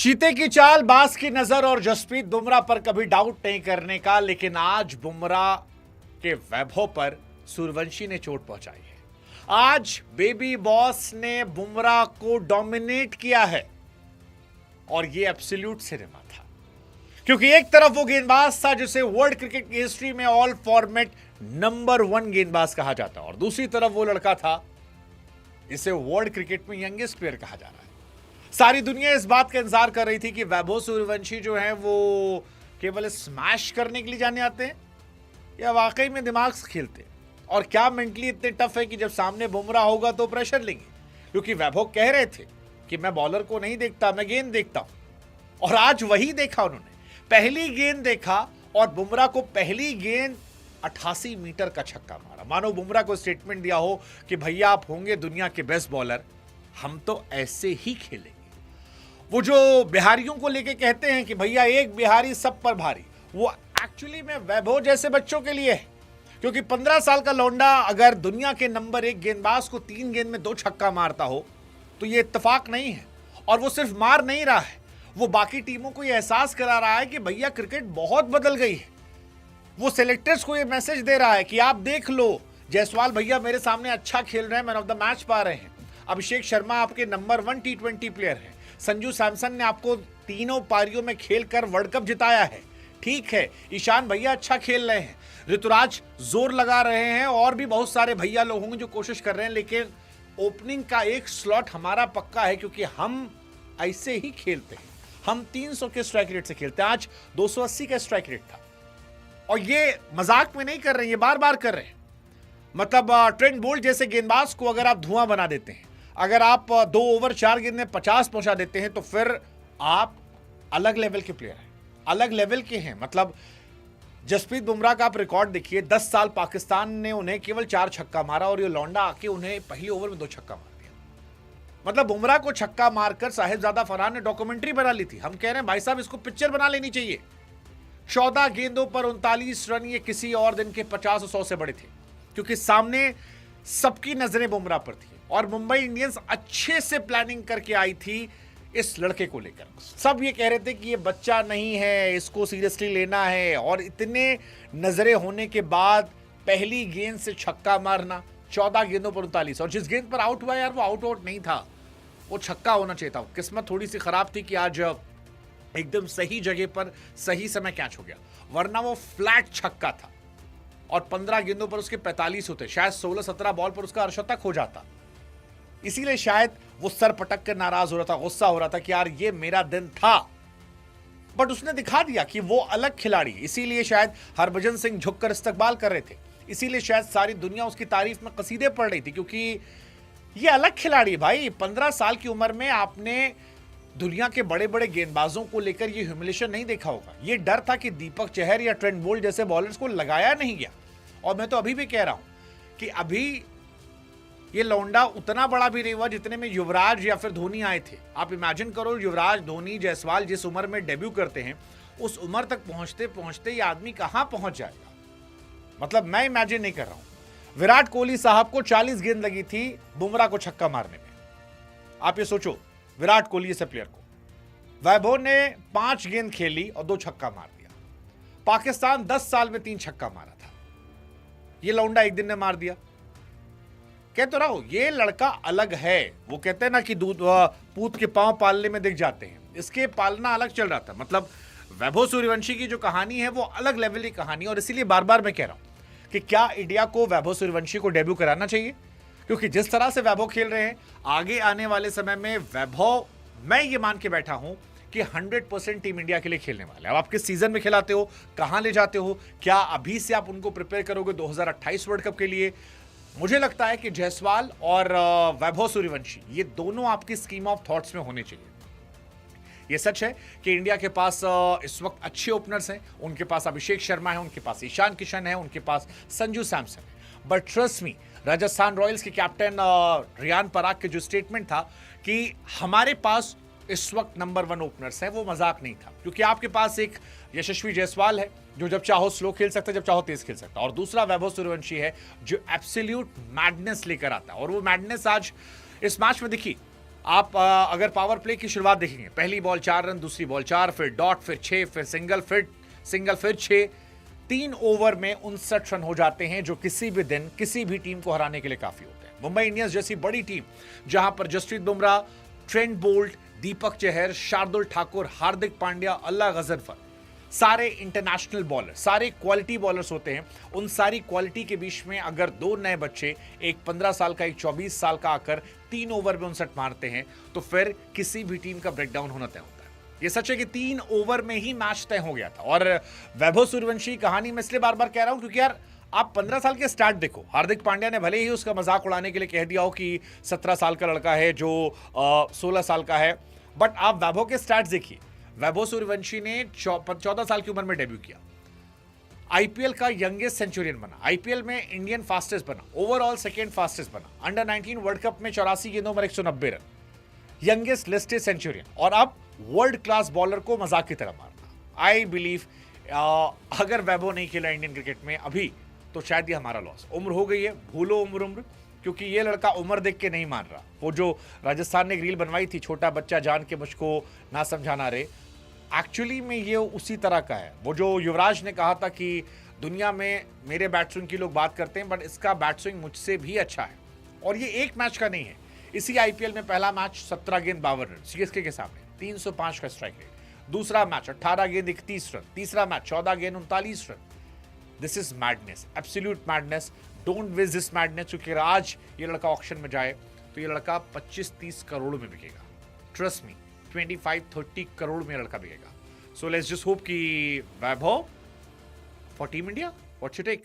चीते की चाल, बाज की नजर और जसप्रीत बुमराह पर कभी डाउट नहीं करने का, लेकिन आज बुमराह के वैभव पर सूर्यवंशी ने चोट पहुंचाई है। आज बेबी बॉस ने बुमराह को डोमिनेट किया है और यह एब्सोल्यूट सिनेमा था, क्योंकि एक तरफ वो गेंदबाज था जिसे वर्ल्ड क्रिकेट की हिस्ट्री में ऑल फॉर्मेट नंबर 1 गेंदबाज कहा जाता, और दूसरी तरफ वो लड़का था इसे वर्ल्ड क्रिकेट में यंगेस्ट प्लेयर कहा जा रहा है। सारी दुनिया इस बात का इंतजार कर रही थी कि वैभव सूर्यवंशी जो है वो केवल स्मैश करने के लिए जाने आते हैं या वाकई में दिमाग से खेलते हैं, और क्या मेंटली इतने टफ है कि जब सामने बुमराह होगा तो प्रेशर लेंगे। क्योंकि वैभव कह रहे थे कि मैं बॉलर को नहीं देखता, मैं गेंद देखता हूं, और आज वही देखा उन्होंने। पहली गेंद देखा और बुमराह को पहली गेंद 88 मीटर का छक्का मारा, मानो बुमराह को स्टेटमेंट दिया हो कि भैया आप होंगे दुनिया के बेस्ट बॉलर, हम तो ऐसे ही खेलेंगे। वो जो बिहारियों को लेके कहते हैं कि भैया एक बिहारी सब पर भारी, वो एक्चुअली में वैभव जैसे बच्चों के लिए है। क्योंकि 15 साल का लौंडा अगर दुनिया के नंबर 1 गेंदबाज को 3 गेंद में 2 छक्का मारता हो तो ये इत्तेफाक नहीं है। और वो सिर्फ मार नहीं रहा है, वो बाकी टीमों को ये एहसास करा रहा है कि भैया क्रिकेट बहुत बदल गई है। वो सेलेक्टर्स को ये मैसेज दे रहा है कि आप देख लो, जायसवाल भैया मेरे सामने अच्छा खेल रहे हैं, मैन ऑफ द मैच पा रहे हैं। अभिषेक शर्मा आपके नंबर 1 T20 प्लेयर हैं। संजू सैमसन ने आपको तीनों पारियों में खेलकर वर्ल्ड कप जिताया है। ठीक है, ईशान भैया अच्छा खेल रहे हैं, ऋतुराज जोर लगा रहे हैं, और भी बहुत सारे भैया लोग होंगे जो कोशिश कर रहे हैं, लेकिन ओपनिंग का एक स्लॉट हमारा पक्का है, क्योंकि हम ऐसे ही खेलते हैं। हम 300 के स्ट्राइक रेट से खेलते हैं, आज 280 का स्ट्राइक रेट था। और ये मजाक में नहीं कर रहे हैं, ये बार बार कर रहे हैं। मतलब ट्रेंट बोल्ट जैसे गेंदबाज को अगर आप धुआं बना देते हैं, अगर आप 2 ओवर 4 गेंद में 50 पहुंचा देते हैं, तो फिर आप अलग लेवल के प्लेयर हैं, अलग लेवल के हैं। मतलब जसप्रीत बुमराह का आप रिकॉर्ड देखिए, 10 साल पाकिस्तान ने उन्हें केवल 4 छक्का मारा, और ये लौंडा आके उन्हें पहले ओवर में 2 छक्का मार दिया। मतलब बुमराह को छक्का मारकर साहिबजादा फरहान ने डॉक्यूमेंट्री बना ली थी। हम कह रहे हैं भाई साहब इसको पिक्चर बना लेनी चाहिए। 14 गेंदों पर 39 रन, ये किसी और दिन के 50 और 100 से बड़े थे, क्योंकि सामने सबकी नजरें बुमराह पर थी। और मुंबई इंडियंस अच्छे से प्लानिंग करके आई थी इस लड़के को लेकर। सब ये कह रहे थे कि ये बच्चा नहीं है, इसको सीरियसली लेना है, और इतने नजरें होने के बाद पहली गेंद से छक्का मारना, 14 गेंदों पर 39, और जिस गेंद पर आउट हुआ यार वो आउट नहीं था, वो छक्का होना चाहिए था। किस्मत थोड़ी सी खराब थी कि आज एकदम सही जगह पर सही समय कैच हो गया, वरना वो फ्लैट छक्का था और 15 गेंदों पर उसके 45 होते, शायद 16-17 बॉल पर उसका अर्धशतक हो जाता। इसीलिए शायद वो सर पटक कर नाराज हो रहा था, गुस्सा हो रहा था कि यार ये मेरा दिन था। बट उसने दिखा दिया कि वो अलग खिलाड़ी, इसीलिए शायद हरभजन सिंह झुककर इस्तकबाल कर रहे थे, इसीलिए शायद सारी दुनिया उसकी तारीफ में कसीदे पढ़ रही थी, क्योंकि ये अलग खिलाड़ी भाई। 15 साल की उम्र में आपने दुनिया के बड़े बड़े गेंदबाजों को लेकर ये ह्यूमिलेशन नहीं देखा होगा। ये डर था कि दीपक चहर या ट्रेंट बोल्ट जैसे बॉलर्स को लगाया नहीं गया। और मैं तो अभी भी कह रहा हूं कि अभी ये लौंडा उतना बड़ा भी नहीं हुआ जितने में युवराज या फिर धोनी आए थे। आप इमेजिन करो, युवराज, धोनी, जायसवाल जिस उम्र में डेब्यू करते हैं, उस उम्र तक पहुंचते पहुंचते ये आदमी कहां पहुंच जाएगा। मतलब मैं इमेजिन नहीं कर रहा हूं। विराट कोहली साहब को 40 गेंद लगी थी बुमराह को छक्का मारने में। आप ये सोचो, विराट कोहली जैसे प्लेयर को वैभव ने 5 गेंद खेली और 2 छक्का मार दिया। पाकिस्तान 10 साल में 3 छक्का मारा था, ये लौंडा एक दिन ने मार दिया। कह तो रहा हूं, ये लड़का अलग है। वो कहते हैं ना कि दूध पूत के पांव पालने में दिख जाते हैं, इसके पालना अलग चल रहा था। मतलब वैभव सूर्यवंशी की जो कहानी है वो अलग लेवल की कहानी, और इसीलिए बार बार मैं कह रहा हूं कि क्या इंडिया को वैभव सूर्यवंशी को डेब्यू कराना चाहिए, क्योंकि जिस तरह से वैभव खेल रहे हैं, आगे आने वाले समय में वैभव, मैं ये मान के बैठा हूं कि 100% टीम इंडिया के लिए खेलने वाले। अब आप किस सीजन में खिलाते हो, कहां ले जाते हो, क्या अभी से आप उनको प्रिपेयर करोगे 2028 वर्ल्ड कप के लिए? मुझे लगता है कि जायसवाल और वैभव सूर्यवंशी, ये दोनों आपकी स्कीम ऑफ थॉट्स में होने चाहिए। ये सच है कि इंडिया के पास इस वक्त अच्छे ओपनर्स हैं। उनके पास अभिषेक शर्मा है, उनके पास ईशान किशन है, उनके पास संजू सैमसन है। But trust me, Rajasthan Royals के कैप्टन रियान पराग के जो स्टेटमेंट था कि हमारे पास इस वक्त नंबर 1 ओपनर्स है, वो मजाक नहीं था। क्योंकि आपके पास एक यशस्वी जायसवाल है जो जब चाहो स्लो खेल सकता है, जब चाहो तेज खेल सकता है, और दूसरा वैभव सूर्यवंशी है जो एब्सोल्यूट मैडनेस लेकर आता है। और वो मैडनेस आज इस मैच में दिखी। आप अगर पावर प्ले की शुरुआत देखेंगे, पहली बॉल 4 रन, दूसरी बॉल 4, फिर डॉट, फिर 6, फिर सिंगल, फिर 6, 3 ओवर में 59 रन हो जाते हैं, जो किसी भी दिन किसी भी टीम को हराने के लिए काफी होते हैं। मुंबई इंडियंस जैसी बड़ी टीम, जहां पर जसप्रीत बुमराह, ट्रेंट बोल्ट, दीपक चहर, शार्दुल ठाकुर, हार्दिक पांड्या, अल्लाह गजनफर, सारे इंटरनेशनल बॉलर, सारे क्वालिटी बॉलर्स होते हैं। उन सारी क्वालिटी के बीच में अगर 2 नए बच्चे, एक 15 साल का, एक 24 साल का, आकर 3 ओवर में 59 मारते हैं, तो फिर किसी भी टीम का ब्रेकडाउन होना तय होता है। ये सच है कि 3 ओवर में ही मैच तय हो गया था। और वैभव सूर्यवंशी कहानी में इसलिए बार बार कह रहा हूं क्योंकि यार आप 15 साल के स्टार्ट देखो। हार्दिक पांड्या ने भले ही उसका मजाक उड़ाने के लिए कह दिया हो कि 17 साल का लड़का है जो 16 साल का है, बट आप वैभव के स्टैट्स देखिए। वैभव सूर्यवंशी ने 14 साल की उम्र में डेब्यू किया, आईपीएल का यंगेस्ट सेंचुरियन बना, आईपीएल में इंडियन फास्टेस्ट बना, ओवरऑल सेकेंड फास्टेस्ट बना, अंडर 19 वर्ल्ड कप में 84 गेंदों में 190 रन, यंगेस्ट लिस्टेड सेंचुरियन, और अब वर्ल्ड क्लास बॉलर को मजाक की तरह मारना। आई बिलीव अगर वैभव नहीं खेला इंडियन क्रिकेट में अभी, तो शायद ये हमारा लॉस। उम्र हो गई है, भूलो उम्र, क्योंकि ये लड़का उम्र देख के नहीं मान रहा। वो जो राजस्थान ने एक रील बनवाई थी, छोटा बच्चा जान के मुझको ना समझाना रे, एक्चुअली में ये उसी तरह का है। वो जो युवराज ने कहा था कि दुनिया में मेरे बैट स्विंग की लोग बात करते हैं, बट इसका बैट स्विंग मुझसे भी अच्छा है। और ये एक मैच का नहीं है। इसी आईपीएल में पहला मैच 17 गेंद 52 रन सीएसके के सामने, 305 का स्ट्राइक रेट। दूसरा मैच 18 गेंद 31 रन। तीसरा मैच 14 गेंद 39 run. This is madness, absolute madness. Don't whiz this madness, क्योंकि आज ये लड़का ऑक्शन में जाए तो ये लड़का 25-30 करोड़ में बिकेगा। ट्रस्ट मी, 25-30 करोड़ में लड़का बिकेगा। सो लेट्स जस्ट होप कि Vaibhav for team India, what's your take?